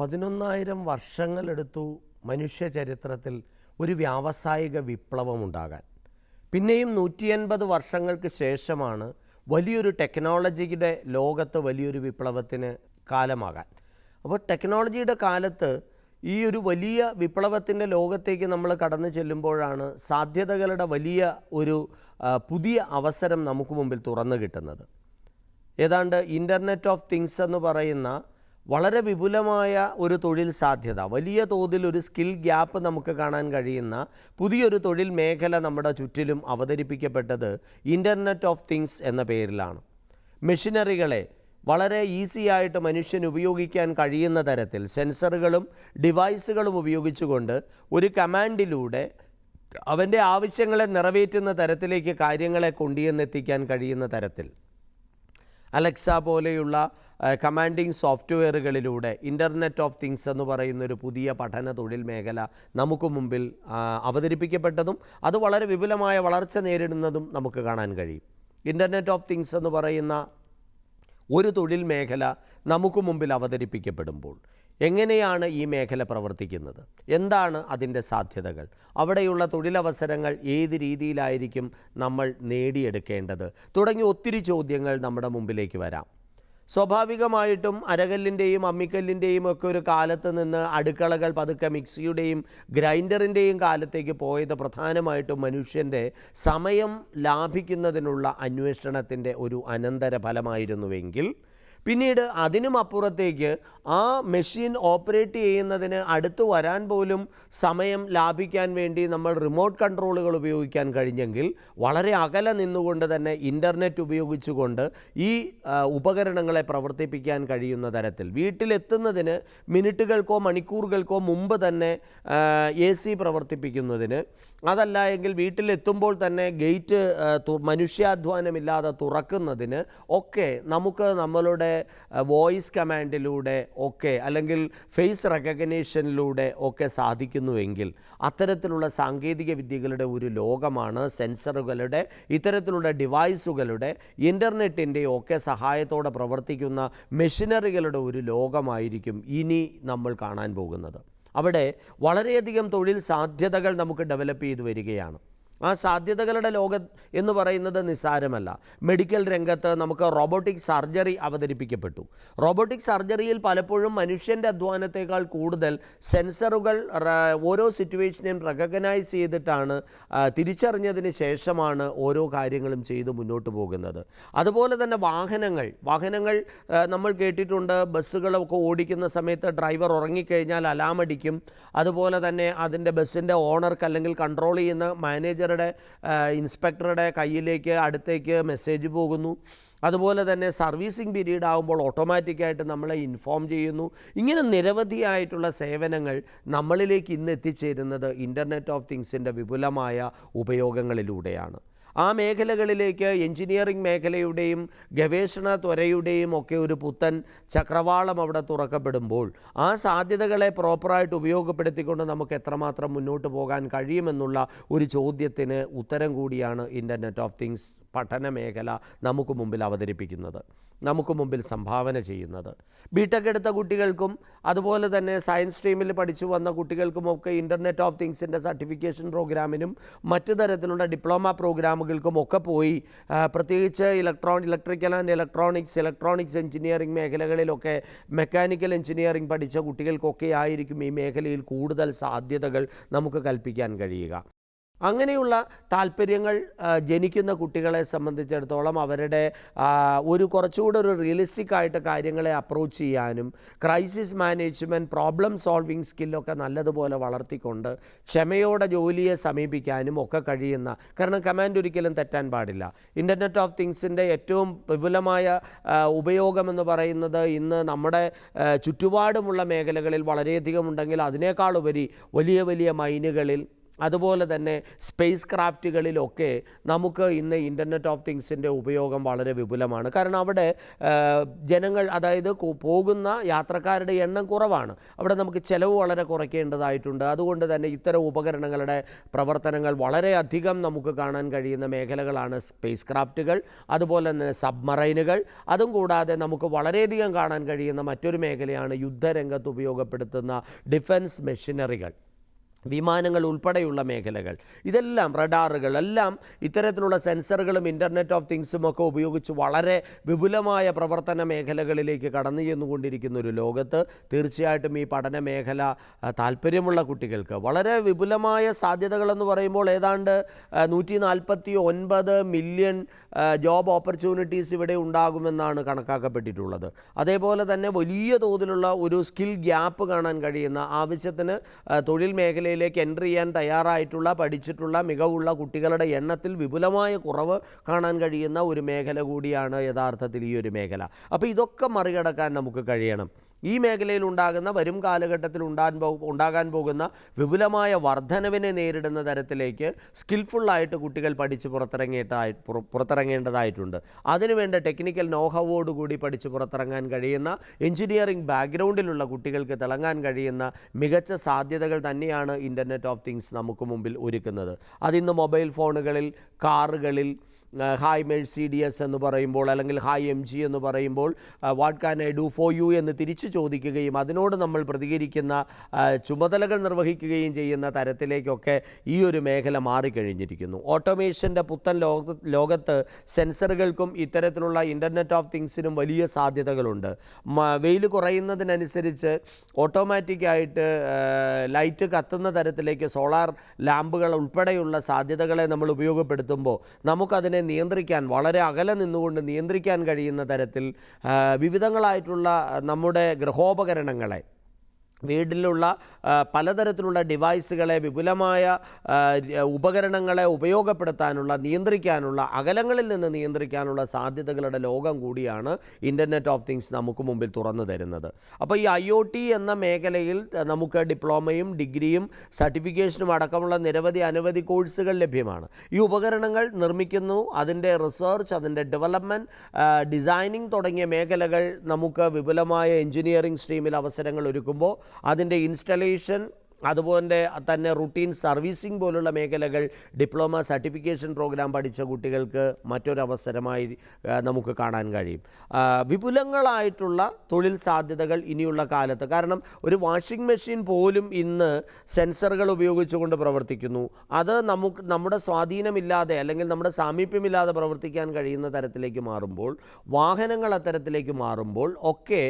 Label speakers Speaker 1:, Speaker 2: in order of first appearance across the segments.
Speaker 1: 11,000 വർഷങ്ങളെടുത്തു മനുഷ്യ ചരിത്രത്തിൽ ഒരു വ്യാവസായിക വിപ്ലവമുണ്ടാകാൻ. പിന്നെയും 180 വർഷങ്ങൾക്ക് ശേഷമാണ് വലിയൊരു ടെക്നോളജിയുടെ ലോകത്ത് വലിയൊരു വിപ്ലവത്തിന് കാലമാകാൻ. അപ്പോൾ ടെക്നോളജിയുടെ കാലത്ത് ഈ ഒരു വലിയ വിപ്ലവത്തിൻ്റെ ലോകത്തേക്ക് നമ്മൾ കടന്നു ചെല്ലുമ്പോഴാണ് സാധ്യതകളുടെ വലിയ ഒരു പുതിയ അവസരം നമുക്ക് മുമ്പിൽ തുറന്നു കിട്ടുന്നത്. ഏതാണ്ട് ഇൻ്റർനെറ്റ് ഓഫ് തിങ്സ് എന്ന് പറയുന്ന വളരെ വിപുലമായ ഒരു തൊഴിൽ സാധ്യത, വലിയ തോതിൽ ഒരു സ്കിൽ ഗ്യാപ്പ് നമുക്ക് കാണാൻ കഴിയുന്ന പുതിയൊരു തൊഴിൽ മേഖല നമ്മുടെ ചുറ്റിലും അവതരിപ്പിക്കപ്പെട്ടത് ഇൻ്റർനെറ്റ് ഓഫ് തിങ്സ് എന്ന പേരിലാണ്. മെഷീനറികളെ വളരെ ഈസി ആയിട്ട് മനുഷ്യന് ഉപയോഗിക്കാൻ കഴിയുന്ന തരത്തിൽ സെൻസറുകളും ഡിവൈസുകളും ഉപയോഗിച്ചുകൊണ്ട് ഒരു കമാൻഡിലൂടെ അവൻ്റെ ആവശ്യങ്ങളെ നിറവേറ്റുന്ന തരത്തിലേക്ക് കാര്യങ്ങളെ കൊണ്ടുവന്നെത്തിക്കാൻ കഴിയുന്ന തരത്തിൽ അലക്സ പോലെയുള്ള കമാൻഡിങ് സോഫ്റ്റ്വെയറുകളിലൂടെ ഇൻ്റർനെറ്റ് ഓഫ് തിങ്സ് എന്ന് പറയുന്നൊരു പുതിയ പഠന തൊഴിൽ മേഖല നമുക്ക് മുമ്പിൽ അവതരിപ്പിക്കപ്പെട്ടതും അത് വളരെ വിപുലമായ വളർച്ച നേരിടുന്നതും നമുക്ക് കാണാൻ കഴിയും. ഇൻ്റർനെറ്റ് ഓഫ് തിങ്സ് എന്ന് പറയുന്ന ഒരു തൊഴിൽ മേഖല നമുക്ക് മുമ്പിൽ അവതരിപ്പിക്കപ്പെടുമ്പോൾ എങ്ങനെയാണ് ഈ മേഖല പ്രവർത്തിക്കുന്നത്, എന്താണ് അതിൻ്റെ സാധ്യതകൾ, അവിടെയുള്ള തൊഴിലവസരങ്ങൾ ഏത് രീതിയിലായിരിക്കും നമ്മൾ നേടിയെടുക്കേണ്ടത് തുടങ്ങി ഒത്തിരി ചോദ്യങ്ങൾ നമ്മുടെ മുമ്പിലേക്ക് വരാം. സ്വാഭാവികമായിട്ടും അരകല്ലിൻ്റെയും അമ്മിക്കല്ലിൻ്റെയും ഒക്കെ ഒരു കാലത്ത് നിന്ന് അടുക്കളകൾ പതുക്കെ മിക്സിയുടെയും ഗ്രൈൻഡറിൻ്റെയും കാലത്തേക്ക് പോയത് പ്രധാനമായിട്ടും മനുഷ്യൻ്റെ സമയം ലാഭിക്കുന്നതിനുള്ള അന്വേഷണത്തിൻ്റെ ഒരു അനന്തര ഫലമായിരുന്നുവെങ്കിൽ പിന്നീട് അതിനും അപ്പുറത്തേക്ക് ആ മെഷീൻ ഓപ്പറേറ്റ് ചെയ്യുന്നതിന് അടുത്ത് വരാൻ പോലും സമയം ലാഭിക്കാൻ വേണ്ടി നമ്മൾ റിമോട്ട് കൺട്രോളുകൾ ഉപയോഗിക്കാൻ കഴിഞ്ഞെങ്കിൽ വളരെ അകലെ നിന്നുകൊണ്ട് തന്നെ ഇൻ്റർനെറ്റ് ഉപയോഗിച്ചുകൊണ്ട് ഈ ഉപകരണങ്ങളെ പ്രവർത്തിപ്പിക്കാൻ കഴിയുന്ന തരത്തിൽ വീട്ടിലെത്തുന്നതിന് മിനിറ്റുകൾക്കോ മണിക്കൂറുകൾക്കോ മുമ്പ് തന്നെ AC പ്രവർത്തിപ്പിക്കുന്നതിന്, അതല്ല എങ്കിൽ വീട്ടിലെത്തുമ്പോൾ തന്നെ ഗേറ്റ് മനുഷ്യാധ്വാനമില്ലാതെ തുറക്കുന്നതിന് ഒക്കെ നമുക്ക് നമ്മളുടെ വോയിസ് കമാൻഡിലൂടെ ഒക്കെ അല്ലെങ്കിൽ ഫേസ് റെക്കഗ്നീഷനിലൂടെ ഒക്കെ സാധിക്കുന്നുവെങ്കിൽ അത്തരത്തിലുള്ള സാങ്കേതിക വിദ്യകളുടെ ഒരു ലോകമാണ് സെൻസറുകളുടെ, ഇത്തരത്തിലുള്ള ഡിവൈസുകളുടെ, ഇൻ്റർനെറ്റിൻ്റെ ഒക്കെ സഹായത്തോടെ പ്രവർത്തിക്കുന്ന മെഷീനറികളുടെ ഒരു ലോകമായിരിക്കും ഇനി നമ്മൾ കാണാൻ പോകുന്നത്. അവിടെ വളരെയധികം തൊഴിൽ സാധ്യതകൾ നമുക്ക് ഡെവലപ്പ് ചെയ്തു വരികയാണ്. ആ സാധ്യതകളുടെ ലോകം എന്ന് പറയുന്നത് നിസ്സാരമല്ല. മെഡിക്കൽ രംഗത്ത് നമുക്ക് റോബോട്ടിക് സർജറി അവതരിപ്പിക്കപ്പെട്ടു. റോബോട്ടിക് സർജറിയിൽ പലപ്പോഴും മനുഷ്യൻ്റെ അധ്വാനത്തേക്കാൾ കൂടുതൽ സെൻസറുകൾ ഓരോ സിറ്റുവേഷനെയും റെക്കഗ്നൈസ് ചെയ്തിട്ടാണ് തിരിച്ചറിഞ്ഞതിന് ശേഷമാണ് ഓരോ കാര്യങ്ങളും ചെയ്ത് മുന്നോട്ട് പോകുന്നത്. അതുപോലെ തന്നെ വാഹനങ്ങൾ നമ്മൾ കേട്ടിട്ടുണ്ട്, ബസ്സുകളൊക്കെ ഓടിക്കുന്ന സമയത്ത് ഡ്രൈവർ ഉറങ്ങിക്കഴിഞ്ഞാൽ അലാം അടിക്കും. അതുപോലെ തന്നെ അതിൻ്റെ ബസ്സിൻ്റെ ഓണർക്ക് അല്ലെങ്കിൽ കൺട്രോൾ ചെയ്യുന്ന മാനേജർ ഇൻസ്പെക്ടറുടെ കയ്യിലേക്ക് അടുത്തേക്ക് മെസ്സേജ് പോകുന്നു. അതുപോലെ തന്നെ സർവീസിംഗ് പീരീഡ് ആകുമ്പോൾ ഓട്ടോമാറ്റിക്കായിട്ട് നമ്മളെ ഇൻഫോം ചെയ്യുന്നു. ഇങ്ങനെ നിരവധിയായിട്ടുള്ള സേവനങ്ങൾ നമ്മളിലേക്ക് ഇന്ന് എത്തിച്ചേരുന്നത് ഇൻ്റർനെറ്റ് ഓഫ് തിങ്സിൻ്റെ വിപുലമായ ഉപയോഗങ്ങളിലൂടെയാണ്. ആ മേഖലകളിലേക്ക് എൻജിനീയറിംഗ് മേഖലയുടെയും ഗവേഷണ ത്വരയുടെയും ഒക്കെ ഒരു പുത്തൻ ചക്രവാളം അവിടെ തുറക്കപ്പെടുമ്പോൾ ആ സാധ്യതകളെ പ്രോപ്പറായിട്ട് ഉപയോഗപ്പെടുത്തിക്കൊണ്ട് നമുക്ക് എത്രമാത്രം മുന്നോട്ട് പോകാൻ കഴിയുമെന്നുള്ള ഒരു ചോദ്യത്തിന് ഉത്തരം കൂടിയാണ് ഇൻ്റർനെറ്റ് ഓഫ് തിങ്സ് പഠന മേഖല നമുക്ക് മുമ്പിൽ അവതരിപ്പിക്കുന്നത്, നമുക്ക് മുമ്പിൽ സംഭാവന ചെയ്യുന്നത്. ബിടെക് എടുത്ത കുട്ടികൾക്കും അതുപോലെ തന്നെ സയൻസ് സ്ട്രീമിൽ പഠിച്ചു വന്ന കുട്ടികൾക്കുമൊക്കെ ഇൻ്റർനെറ്റ് ഓഫ് തിങ്സിൻ്റെ സർട്ടിഫിക്കേഷൻ പ്രോഗ്രാമിനും മറ്റു തരത്തിലുള്ള ഡിപ്ലോമ പ്രോഗ്രാമുകൾക്കും ഒക്കെ പോയി പ്രത്യേകിച്ച് ഇലക്ട്രിക്കൽ ആൻഡ് ഇലക്ട്രോണിക്സ് എഞ്ചിനീയറിംഗ് മേഖലകളിലൊക്കെ മെക്കാനിക്കൽ എഞ്ചിനീയറിംഗ് പഠിച്ച കുട്ടികൾക്കൊക്കെ ആയിരിക്കും ഈ മേഖലയിൽ കൂടുതൽ സാധ്യതകൾ നമുക്ക് കൽപ്പിക്കാൻ കഴിയുക. അങ്ങനെയുള്ള താല്പര്യങ്ങൾ ജനിക്കുന്ന കുട്ടികളെ സംബന്ധിച്ചിടത്തോളം അവരുടെ കുറച്ചുകൂടെ ഒരു റിയലിസ്റ്റിക് ആയിട്ട് കാര്യങ്ങളെ അപ്രോച്ച് ചെയ്യാനും ക്രൈസിസ് മാനേജ്മെൻറ്റ്, പ്രോബ്ലം സോൾവിങ് സ്കില്ലൊക്കെ നല്ലതുപോലെ വളർത്തിക്കൊണ്ട് ക്ഷമയോടെ ജോലിയെ സമീപിക്കാനും ഒക്കെ കഴിയുന്ന, കാരണം കമാൻഡ് ഒരിക്കലും തെറ്റാൻ പാടില്ല. ഇൻ്റർനെറ്റ് ഓഫ് തിങ്സിൻ്റെ ഏറ്റവും വിപുലമായ ഉപയോഗമെന്ന് പറയുന്നത് ഇന്ന് നമ്മുടെ ചുറ്റുപാടുമുള്ള മേഖലകളിൽ വളരെയധികം ഉണ്ടെങ്കിൽ അതിനേക്കാളുപരി വലിയ വലിയ മൈനുകളിൽ, അതുപോലെ തന്നെ സ്പേസ് ക്രാഫ്റ്റുകളിലൊക്കെ നമുക്ക് ഇന്ന് ഇൻ്റർനെറ്റ് ഓഫ് തിങ്സിൻ്റെ ഉപയോഗം വളരെ വിപുലമാണ്. കാരണം അവിടെ ജനങ്ങൾ, അതായത് പോകുന്ന യാത്രക്കാരുടെ എണ്ണം കുറവാണ്. അവിടെ നമുക്ക് ചിലവ് വളരെ കുറയ്ക്കേണ്ടതായിട്ടുണ്ട്. അതുകൊണ്ട് തന്നെ ഇത്തരം ഉപകരണങ്ങളുടെ പ്രവർത്തനങ്ങൾ വളരെയധികം നമുക്ക് കാണാൻ കഴിയുന്ന മേഖലകളാണ് സ്പേസ് ക്രാഫ്റ്റുകൾ, അതുപോലെ തന്നെ സബ്മറൈനുകൾ. അതും കൂടാതെ നമുക്ക് വളരെയധികം കാണാൻ കഴിയുന്ന മറ്റൊരു മേഖലയാണ് യുദ്ധരംഗത്ത് ഉപയോഗപ്പെടുത്തുന്ന ഡിഫൻസ് മെഷീനറികൾ, വിമാനങ്ങൾ ഉൾപ്പെടെയുള്ള മേഖലകൾ. ഇതെല്ലാം റഡാറുകൾ എല്ലാം ഇത്തരത്തിലുള്ള സെൻസറുകളും ഇൻ്റർനെറ്റ് ഓഫ് തിങ്സും ഒക്കെ ഉപയോഗിച്ച് വളരെ വിപുലമായ പ്രവർത്തന മേഖലകളിലേക്ക് കടന്നു ചെന്നുകൊണ്ടിരിക്കുന്ന ഒരു ലോകത്ത് തീർച്ചയായിട്ടും ഈ പഠന മേഖല താല്പര്യമുള്ള കുട്ടികൾക്ക് വളരെ വിപുലമായ സാധ്യതകളെന്ന് പറയുമ്പോൾ ഏതാണ്ട് 149 മില്യൺ ജോബ് ഓപ്പർച്യൂണിറ്റീസ് ഇവിടെ ഉണ്ടാകുമെന്നാണ് കണക്കാക്കപ്പെട്ടിട്ടുള്ളത്. അതേപോലെ തന്നെ വലിയ തോതിലുള്ള ഒരു സ്കിൽ ഗ്യാപ്പ് കാണാൻ കഴിയുന്ന, ആവശ്യത്തിന് തൊഴിൽ മേഖലയിലേക്ക് എൻട്രി ചെയ്യാൻ തയ്യാറായിട്ടുള്ള, പഠിച്ചിട്ടുള്ള, മികവുള്ള കുട്ടികളുടെ എണ്ണത്തിൽ വിപുലമായ കുറവ് കാണാൻ കഴിയുന്ന ഒരു മേഖല കൂടിയാണ് യഥാർത്ഥത്തിൽ ഈ ഒരു മേഖല. അപ്പോൾ ഇതൊക്കെ മറികടക്കാൻ നമുക്ക് കഴിയണം. ഈ മേഖലയിൽ ഉണ്ടാകുന്ന, വരും കാലഘട്ടത്തിൽ ഉണ്ടാകാൻ പോകുന്ന വിപുലമായ വർധനവിനെ നേരിടുന്ന തരത്തിലേക്ക് സ്കിൽഫുള്ളായിട്ട് കുട്ടികൾ പഠിച്ച് പുറത്തിറങ്ങേണ്ടതായിട്ടുണ്ട്. അതിനുവേണ്ട ടെക്നിക്കൽ നോഹവോടുകൂടി പഠിച്ച് പുറത്തിറങ്ങാൻ കഴിയുന്ന, എഞ്ചിനീയറിംഗ് ബാക്ക്ഗ്രൗണ്ടിലുള്ള കുട്ടികൾക്ക് തിളങ്ങാൻ കഴിയുന്ന മികച്ച സാധ്യതകൾ തന്നെയാണ് ഇൻ്റർനെറ്റ് ഓഫ് തിങ്സ് നമുക്ക് മുമ്പിൽ ഒരുക്കുന്നത്. അതിന്ന് മൊബൈൽ ഫോണുകളിൽ, കാറുകളിൽ ഹായ് മെഴ്സിഡിയസ് എന്ന് പറയുമ്പോൾ, അല്ലെങ്കിൽ ഹായ് MG എന്ന് പറയുമ്പോൾ what can I do for you എന്ന് തിരിച്ചു ചോദിക്കുകയും അതിനോട് നമ്മൾ പ്രതികരിക്കുന്ന, ചുമതലകൾ നിർവഹിക്കുകയും ചെയ്യുന്ന തരത്തിലേക്കൊക്കെ ഈ ഒരു മേഖല മാറിക്കഴിഞ്ഞിരിക്കുന്നു. ഓട്ടോമേഷൻ്റെ പുത്തൻ ലോകത്ത് സെൻസറുകൾക്കും ഇത്തരത്തിലുള്ള ഇൻ്റർനെറ്റ് ഓഫ് തിങ്സിനും വലിയ സാധ്യതകളുണ്ട്. വെയിൽ കുറയുന്നതിനനുസരിച്ച് ഓട്ടോമാറ്റിക്കായിട്ട് ലൈറ്റ് കത്തുന്ന തരത്തിലേക്ക് സോളാർ ലാമ്പുകൾ ഉൾപ്പെടെയുള്ള സാധ്യതകളെ നമ്മൾ ഉപയോഗപ്പെടുത്തുമ്പോൾ നമുക്കതിനെ നിയന്ത്രിക്കാൻ, വളരെ അകലെ നിന്നുകൊണ്ട് നിയന്ത്രിക്കാൻ കഴിയുന്ന തരത്തിൽ വിവിധങ്ങളായിട്ടുള്ള നമ്മുടെ ഗൃഹോപകരണങ്ങളെ, വീട്ടിലുള്ള പലതരത്തിലുള്ള ഡിവൈസുകളെ, വിപുലമായ ഉപകരണങ്ങളെ ഉപയോഗപ്പെടുത്താനുള്ള, നിയന്ത്രിക്കാനുള്ള, അകലങ്ങളിൽ നിന്ന് നിയന്ത്രിക്കാനുള്ള സാധ്യതകളുടെ ലോകം കൂടിയാണ് ഇൻ്റർനെറ്റ് ഓഫ് തിങ്സ് നമുക്ക് മുമ്പിൽ തുറന്നു തരുന്നത്. അപ്പോൾ ഈ IoT എന്ന മേഖലയിൽ നമുക്ക് ഡിപ്ലോമയും ഡിഗ്രിയും സർട്ടിഫിക്കേഷനും അടക്കമുള്ള അനവധി കോഴ്സുകൾ ലഭ്യമാണ്. ഈ ഉപകരണങ്ങൾ നിർമ്മിക്കുന്നു, അതിൻ്റെ റിസർച്ച്, അതിൻ്റെ ഡെവലപ്മെൻറ്റ്, ഡിസൈനിങ് തുടങ്ങിയ മേഖലകൾ നമുക്ക് വിപുലമായ എഞ്ചിനീയറിംഗ് സ്ട്രീമിൽ അവസരങ്ങൾ ഒരുക്കുമ്പോൾ അതിൻ്റെ ഇൻസ്റ്റലേഷൻ, അതുപോലെ തന്നെ റുട്ടീൻ സർവീസിംഗ് പോലുള്ള മേഖലകൾ ഡിപ്ലോമ സർട്ടിഫിക്കേഷൻ പ്രോഗ്രാം പഠിച്ച കുട്ടികൾക്ക് മറ്റൊരവസരമായി നമുക്ക് കാണാൻ കഴിയും. വിപുലങ്ങളായിട്ടുള്ള തൊഴിൽ സാധ്യതകൾ ഇനിയുള്ള കാലത്ത്, കാരണം ഒരു വാഷിംഗ് മെഷീൻ പോലും ഇന്ന് സെൻസറുകൾ ഉപയോഗിച്ചുകൊണ്ട് പ്രവർത്തിക്കുന്നു. അത് നമ്മുടെ സ്വാധീനമില്ലാതെ, അല്ലെങ്കിൽ നമ്മുടെ സാമീപ്യമില്ലാതെ പ്രവർത്തിക്കാൻ കഴിയുന്ന തരത്തിലേക്ക് മാറുമ്പോൾ, വാഹനങ്ങൾ അത്തരത്തിലേക്ക് മാറുമ്പോൾ ഒക്കെ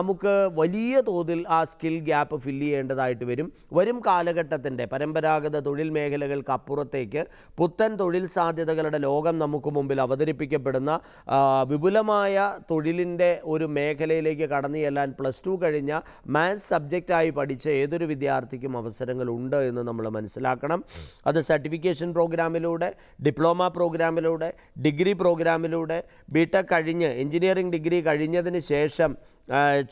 Speaker 1: നമുക്ക് വലിയ തോതിൽ ആ സ്കിൽ ഗ്യാപ്പ് ഫില്ല് ചെയ്യേണ്ടതായിട്ട് വരും. വരും കാലഘട്ടത്തിൻ്റെ പരമ്പരാഗത തൊഴിൽ മേഖലകൾക്ക് അപ്പുറത്തേക്ക് പുത്തൻ തൊഴിൽ സാധ്യതകളുടെ ലോകം നമുക്ക് മുമ്പിൽ അവതരിപ്പിക്കപ്പെടുന്ന, വിപുലമായ തൊഴിലിൻ്റെ ഒരു മേഖലയിലേക്ക് കടന്നു ചെല്ലാൻ +2 കഴിഞ്ഞ മാത്സ് സബ്ജക്റ്റായി പഠിച്ച ഏതൊരു വിദ്യാർത്ഥിക്കും അവസരങ്ങളുണ്ട് എന്ന് നമ്മൾ മനസ്സിലാക്കണം. അത് സർട്ടിഫിക്കേഷൻ പ്രോഗ്രാമിലൂടെ, ഡിപ്ലോമ പ്രോഗ്രാമിലൂടെ, ഡിഗ്രി പ്രോഗ്രാമിലൂടെ, ബിടെക് കഴിഞ്ഞ് എഞ്ചിനീയറിംഗ് ഡിഗ്രി കഴിഞ്ഞതിന് ശേഷം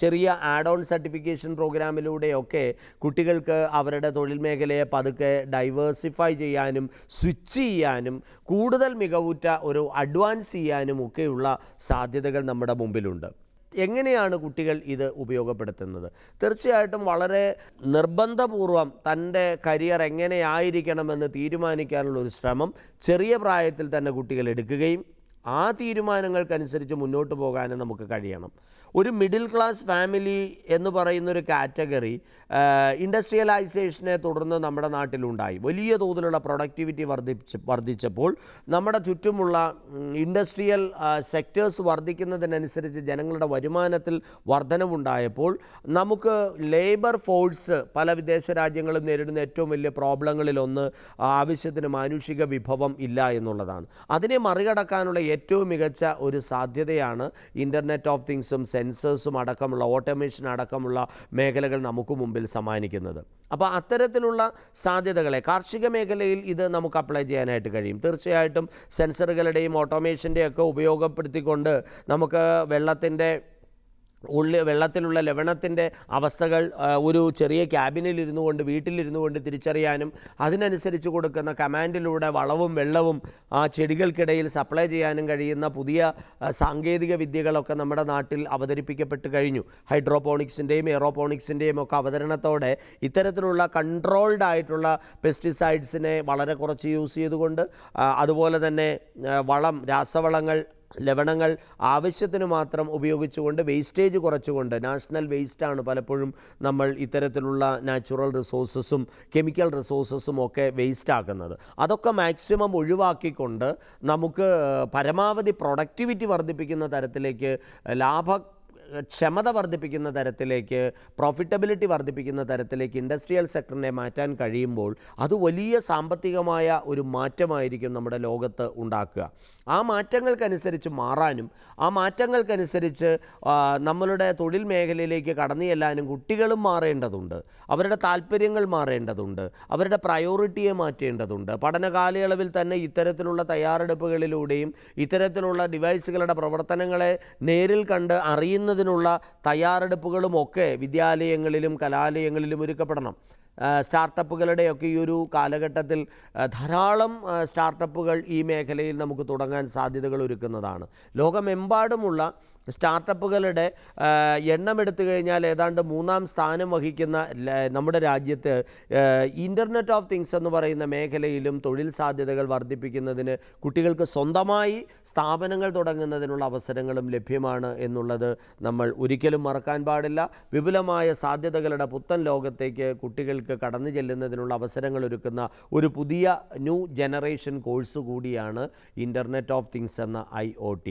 Speaker 1: ചെറിയ ആഡ് ഓൺ സർട്ടിഫിക്കേഷൻ പ്രോഗ്രാമിലൂടെയൊക്കെ കുട്ടികൾക്ക് അവരുടെ തൊഴിൽ മേഖലയെ പതുക്കെ ഡൈവേഴ്സിഫൈ ചെയ്യാനും, സ്വിച്ച് ചെയ്യാനും, കൂടുതൽ മികവുറ്റ ഒരു അഡ്വാൻസ് ചെയ്യാനും ഒക്കെയുള്ള സാധ്യതകൾ നമ്മുടെ മുമ്പിലുണ്ട്. എങ്ങനെയാണ് കുട്ടികൾ ഇത് ഉപയോഗപ്പെടുത്തുന്നത്? തീർച്ചയായിട്ടും വളരെ നിർബന്ധപൂർവം തൻ്റെ കരിയർ എങ്ങനെയായിരിക്കണമെന്ന് തീരുമാനിക്കാനുള്ളൊരു ശ്രമം ചെറിയ പ്രായത്തിൽ തന്നെ കുട്ടികൾ എടുക്കുകയും ആ തീരുമാനങ്ങൾക്കനുസരിച്ച് മുന്നോട്ട് പോകാനും നമുക്ക് കഴിയണം. ഒരു മിഡിൽ ക്ലാസ് ഫാമിലി എന്ന് പറയുന്നൊരു കാറ്റഗറി ഇൻഡസ്ട്രിയലൈസേഷനെ തുടർന്ന് നമ്മുടെ നാട്ടിലുണ്ടായി. വലിയ തോതിലുള്ള പ്രൊഡക്ടിവിറ്റി വർദ്ധിച്ചപ്പോൾ നമ്മുടെ ചുറ്റുമുള്ള ഇൻഡസ്ട്രിയൽ സെക്ടേഴ്സ് വർദ്ധിക്കുന്നതിനനുസരിച്ച് ജനങ്ങളുടെ വരുമാനത്തിൽ വർധനവുണ്ടായപ്പോൾ നമുക്ക് ലേബർ ഫോഴ്സ്, പല വിദേശ രാജ്യങ്ങളും നേരിടുന്ന ഏറ്റവും വലിയ പ്രോബ്ലങ്ങളിലൊന്ന് ആവശ്യത്തിന് മാനുഷിക വിഭവം ഇല്ല എന്നുള്ളതാണ്. അതിനെ മറികടക്കാനുള്ള ഏറ്റവും മികച്ച ഒരു സാധ്യതയാണ് ഇൻ്റർനെറ്റ് ഓഫ് തിങ്സും സെൻസേഴ്സും അടക്കമുള്ള, ഓട്ടോമേഷൻ അടക്കമുള്ള മേഖലകൾ നമുക്ക് മുമ്പിൽ സമ്മാനിക്കുന്നത്. അപ്പോൾ അത്തരത്തിലുള്ള സാധ്യതകളെ കാർഷിക മേഖലയിൽ ഇത് നമുക്ക് അപ്ലൈ ചെയ്യാനായിട്ട് കഴിയും. തീർച്ചയായിട്ടും സെൻസറുകളുടെയും ഓട്ടോമേഷൻ്റെയും ഒക്കെ ഉപയോഗപ്പെടുത്തിക്കൊണ്ട് നമുക്ക് വെള്ളത്തിൻ്റെ വെള്ളത്തിലുള്ള ലവണത്തിൻ്റെ അവസ്ഥകൾ ഒരു ചെറിയ ക്യാബിനിലിരുന്നു കൊണ്ട് വീട്ടിലിരുന്നു കൊണ്ട് തിരിച്ചറിയാനും അതിനനുസരിച്ച് കൊടുക്കുന്ന കമാൻഡിലൂടെ വളവും വെള്ളവും ആ ചെടികൾക്കിടയിൽ സപ്ലൈ ചെയ്യാനും കഴിയുന്ന പുതിയ സാങ്കേതിക വിദ്യകളൊക്കെ നമ്മുടെ നാട്ടിൽ അവതരിപ്പിക്കപ്പെട്ട് കഴിഞ്ഞു. ഹൈഡ്രോപോണിക്സിൻ്റെയും എയറോപോണിക്സിൻ്റെയും ഒക്കെ അവതരണത്തോടെ ഇത്തരത്തിലുള്ള കൺട്രോൾഡ് ആയിട്ടുള്ള പെസ്റ്റിസൈഡ്സിനെ വളരെ കുറച്ച് യൂസ് ചെയ്തുകൊണ്ട് അതുപോലെ തന്നെ രാസവളങ്ങൾ ലവണങ്ങൾ ആവശ്യത്തിന് മാത്രം ഉപയോഗിച്ചുകൊണ്ട് വേസ്റ്റേജ് കുറച്ചുകൊണ്ട്, നാഷണൽ വേസ്റ്റാണ് പലപ്പോഴും നമ്മൾ ഇത്തരത്തിലുള്ള നാച്ചുറൽ റിസോഴ്സസും കെമിക്കൽ റിസോഴ്സസും ഒക്കെ വേസ്റ്റാക്കുന്നത്. അതൊക്കെ മാക്സിമം ഒഴിവാക്കിക്കൊണ്ട് നമുക്ക് പരമാവധി പ്രൊഡക്ടിവിറ്റി വർദ്ധിപ്പിക്കുന്ന തരത്തിലേക്ക്, ക്ഷമത വർദ്ധിപ്പിക്കുന്ന തരത്തിലേക്ക്, പ്രോഫിറ്റബിലിറ്റി വർദ്ധിപ്പിക്കുന്ന തരത്തിലേക്ക് ഇൻഡസ്ട്രിയൽ സെക്ടറിനെ മാറ്റാൻ കഴിയുമ്പോൾ അത് വലിയ സാമ്പത്തികമായ ഒരു മാറ്റമായിരിക്കും നമ്മുടെ ലോകത്ത് ഉണ്ടാക്കുക. ആ മാറ്റങ്ങൾക്കനുസരിച്ച് മാറാനും ആ മാറ്റങ്ങൾക്കനുസരിച്ച് നമ്മളുടെ തൊഴിൽ മേഖലയിലേക്ക് കടന്നു ചെല്ലാനും കുട്ടികളും മാറേണ്ടതുണ്ട്. അവരുടെ താല്പര്യങ്ങൾ മാറേണ്ടതുണ്ട്. അവരുടെ പ്രയോറിറ്റിയെ മാറ്റേണ്ടതുണ്ട്. പഠന കാലയളവിൽ തന്നെ ഇത്തരത്തിലുള്ള തയ്യാറെടുപ്പുകളിലൂടെയും ഇത്തരത്തിലുള്ള ഡിവൈസുകളുടെ പ്രവർത്തനങ്ങളെ നേരിൽ കണ്ട് അറിയുന്നതിനുള്ള തയ്യാറെടുപ്പുകളുമൊക്കെ വിദ്യാലയങ്ങളിലും കലാലയങ്ങളിലും ഒരുക്കപ്പെടണം. സ്റ്റാർട്ടപ്പുകളുടെയൊക്കെ ഈ ഒരു കാലഘട്ടത്തിൽ ധാരാളം സ്റ്റാർട്ടപ്പുകൾ ഈ മേഖലയിൽ നമുക്ക് തുടങ്ങാൻ സാധ്യതകൾ ഒരുക്കുന്നതാണ്. ലോകമെമ്പാടുമുള്ള സ്റ്റാർട്ടപ്പുകളുടെ എണ്ണമെടുത്തു കഴിഞ്ഞാൽ ഏതാണ്ട് 3-ാം സ്ഥാനം വഹിക്കുന്ന നമ്മുടെ രാജ്യത്ത് ഇൻ്റർനെറ്റ് ഓഫ് തിങ്സ് എന്ന് പറയുന്ന മേഖലയിലും തൊഴിൽ സാധ്യതകൾ വർദ്ധിപ്പിക്കുന്നതിന് കുട്ടികൾക്ക് സ്വന്തമായി സ്ഥാപനങ്ങൾ തുടങ്ങുന്നതിനുള്ള അവസരങ്ങളും ലഭ്യമാണ് എന്നുള്ളത് നമ്മൾ ഒരിക്കലും മറക്കാൻ പാടില്ല. വിപുലമായ സാധ്യതകളുടെ പുത്തൻ ലോകത്തേക്ക് കുട്ടികൾക്ക് കടന്നു ചെല്ലുന്നതിനുള്ള അവസരങ്ങൾ ഒരുക്കുന്ന ഒരു പുതിയ ന്യൂ ജനറേഷൻ കോഴ്സ് കൂടിയാണ് ഇൻ്റർനെറ്റ് ഓഫ് തിങ്സ് എന്ന IoT.